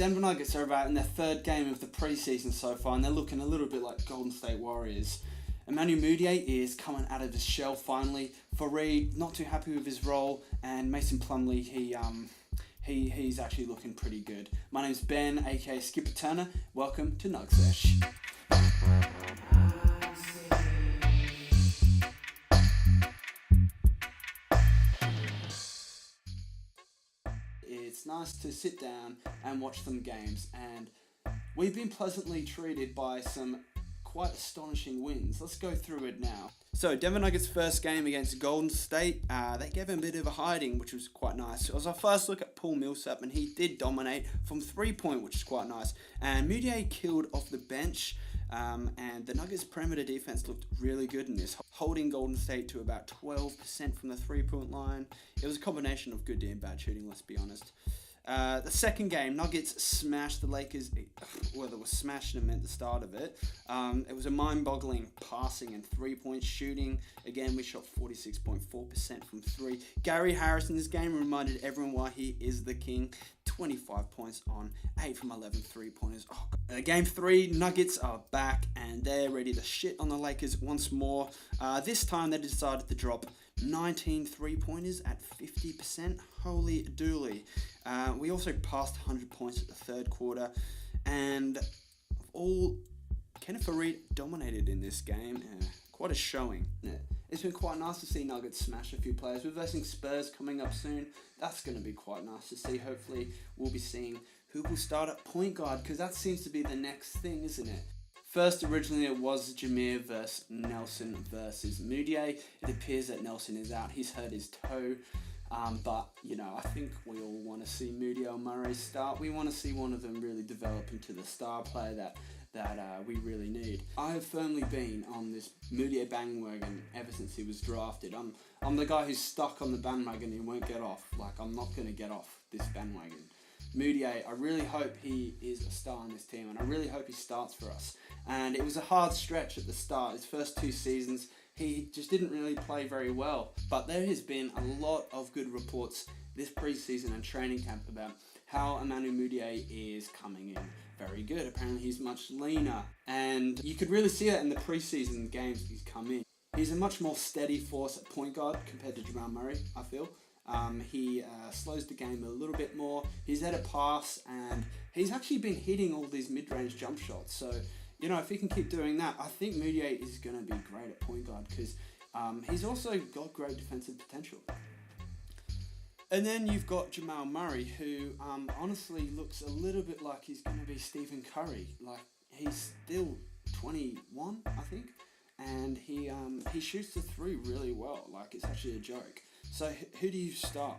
Denver Nuggets are about in their third game of the preseason so far, and they're looking a little bit like Golden State Warriors. Emmanuel Mudiay is coming out of his shell finally. Fareed, not too happy with his role, and Mason Plumlee, he's actually looking pretty good. My name's Ben, aka Skipper Turner. Welcome to Nug Sesh. It's nice to sit down and watch some games, and we've been pleasantly treated by some quite astonishing wins. Let's go through it now. So Denver Nuggets' first game against Golden State, they gave him a bit of a hiding, which was quite nice. It was our first look at Paul Millsap, and he did dominate from 3-point, which is quite nice. And Mudiay killed off the bench, and the Nuggets' perimeter defense looked really good in this, holding Golden State to about 12% from the 3-point line. It was a combination of good and bad shooting, let's be honest. The second game, Nuggets smashed the Lakers. Whether it was smashing them at the start of it. It was a mind-boggling passing and 3-point shooting. Again, we shot 46.4% from 3. Gary Harris in this game reminded everyone why he is the king. 25 points on 8 from 11 3-pointers. Game 3, Nuggets are back and they're ready to shit on the Lakers once more. This time they decided to drop 19 3-pointers at 50%. Holy dooly. We also passed 100 points at the third quarter, and Kenneth Fareed dominated in this game. Quite a showing. It's been quite nice to see Nuggets smash a few players. We're versing Spurs coming up soon. That's going to be quite nice to see. Hopefully we'll be seeing who will start at point guard, because that seems to be the next thing, isn't it? First, originally it was Jameer versus Nelson versus Mudiay. It appears that Nelson is out. He's hurt his toe. But, I think we all want to see Mudiay or Murray start. We want to see one of them really develop into the star player that we really need. I have firmly been on this Mudiay bandwagon ever since he was drafted. I'm the guy who's stuck on the bandwagon and won't get off. I'm not going to get off this bandwagon. Mudiay, I really hope he is a star on this team, and I really hope he starts for us. And it was a hard stretch at the start. His first 2 seasons, he just didn't really play very well. But there has been a lot of good reports this preseason and training camp about how Emmanuel Mudiay is coming in very good. Apparently he's much leaner, and you could really see that in the preseason games he's come in. He's a much more steady force at point guard compared to Jamal Murray, I feel. He slows the game a little bit more. He's at a pass, and he's actually been hitting all these mid-range jump shots. So, if he can keep doing that, I think Mudiay is going to be great at point guard, because he's also got great defensive potential. And then you've got Jamal Murray, who honestly looks a little bit like he's going to be Stephen Curry. He's still 21, I think, and he shoots the 3 really well. It's actually a joke. So who do you start?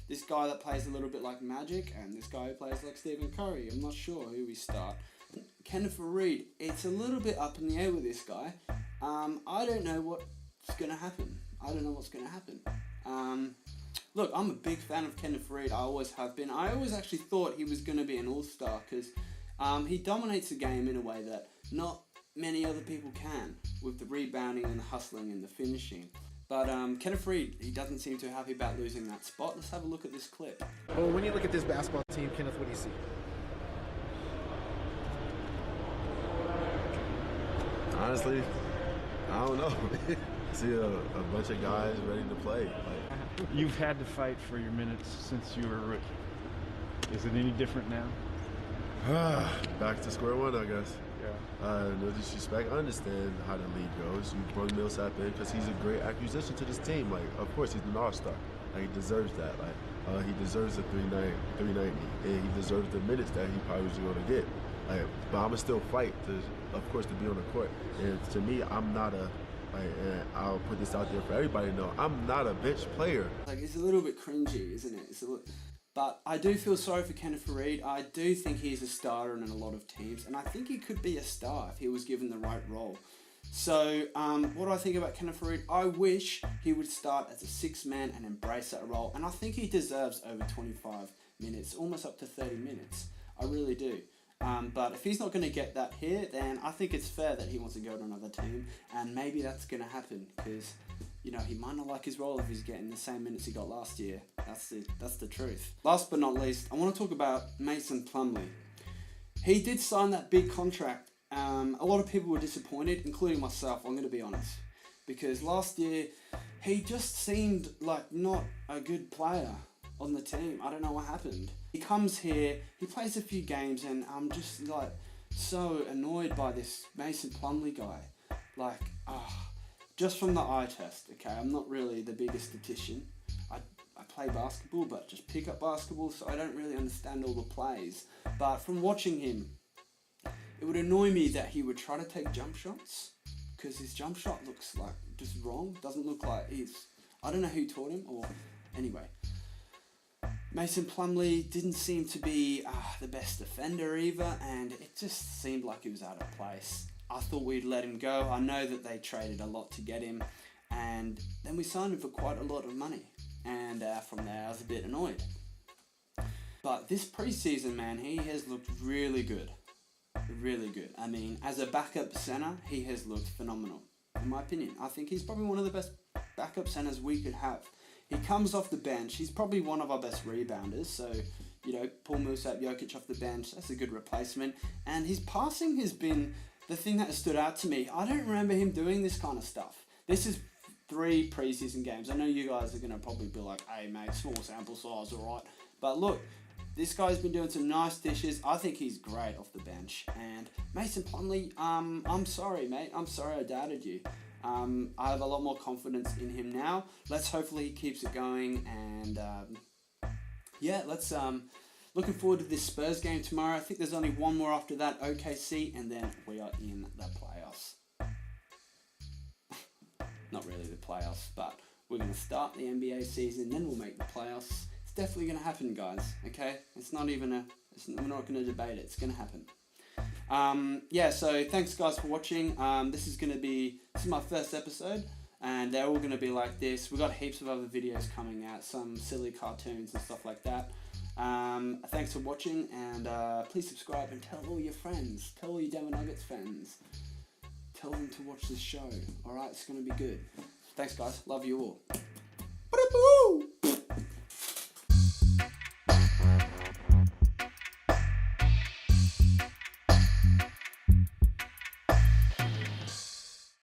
This guy that plays a little bit like Magic, and this guy who plays like Stephen Curry. I'm not sure who we start. Kenneth Fareed, it's a little bit up in the air with this guy. I don't know what's going to happen. Look, I'm a big fan of Kenneth Fareed. I always have been. I always actually thought he was going to be an all-star, because he dominates the game in a way that not many other people can, with the rebounding and the hustling and the finishing. But Kenneth Fareed, he doesn't seem too happy about losing that spot. Let's have a look at this clip. Well, when you look at this basketball team, Kenneth, what do you see? Honestly, I don't know. See a bunch of guys ready to play. You've had to fight for your minutes since you were a rookie. Is it any different now? Back to square one, I guess. Yeah. No disrespect. I understand how the league goes. You brought Millsap in because he's a great acquisition to this team. Of course, he's an all-star. He deserves that. He deserves the 390, and he deserves the minutes that he probably was going to get. But I'm gonna still fight of course, to be on the court. And to me, I'm not a. And I'll put this out there for everybody to know, I'm not a bench player. It's a little bit cringy, isn't it? But I do feel sorry for Kenneth Fareed. I do think he's a starter in a lot of teams, and I think he could be a star if he was given the right role. So, what do I think about Kenneth Fareed? I wish he would start as a 6-man and embrace that role, and I think he deserves over 25 minutes, almost up to 30 minutes. I really do. But if he's not going to get that here, then I think it's fair that he wants to go to another team, and maybe that's going to happen, because he might not like his role if he's getting the same minutes he got last year. That's the truth. Last but not least, I want to talk about Mason Plumlee. He did sign that big contract. A lot of people were disappointed, including myself, I'm going to be honest. Because last year, he just seemed like not a good player on the team. I don't know what happened. He comes here, he plays a few games, and I'm just like so annoyed by this Mason Plumlee guy. Like, just from the eye test, okay? I'm not really the biggest statistician. I play basketball, but just pick up basketball, so I don't really understand all the plays. But from watching him, it would annoy me that he would try to take jump shots, because his jump shot looks like just wrong. Doesn't look like I don't know who taught him, or anyway. Mason Plumlee didn't seem to be the best defender either, and it just seemed like he was out of place. I thought we'd let him go. I know that they traded a lot to get him, and then we signed him for quite a lot of money. And from there, I was a bit annoyed. But this preseason, man, he has looked really good. Really good. I mean, as a backup center, he has looked phenomenal. In my opinion, I think he's probably one of the best backup centers we could have. He comes off the bench. He's probably one of our best rebounders. So, pull Millsap, Jokic off the bench. That's a good replacement. And his passing has been the thing that has stood out to me. I don't remember him doing this kind of stuff. This is 3 preseason games. I know you guys are going to probably be like, hey, mate, small sample size, all right. But look, this guy's been doing some nice dishes. I think he's great off the bench. And Mason Plumlee, I'm sorry, mate. I'm sorry I doubted you. I have a lot more confidence in him now. Let's hopefully he keeps it going. And let's looking forward to this Spurs game tomorrow. I think there's only one more after that, OKC, and then we are in the playoffs. Not really the playoffs, but we're going to start the NBA season, then we'll make the playoffs. It's definitely going to happen, guys, okay? It's not even we're not going to debate it. It's going to happen. So thanks, guys, for watching. This is my first episode, and they're all going to be like this. We've got heaps of other videos coming out, some silly cartoons and stuff like that. Thanks for watching, and please subscribe and tell all your friends. Tell all your Denver Nuggets fans. Tell them to watch this show. Alright, it's going to be good. Thanks, guys. Love you all.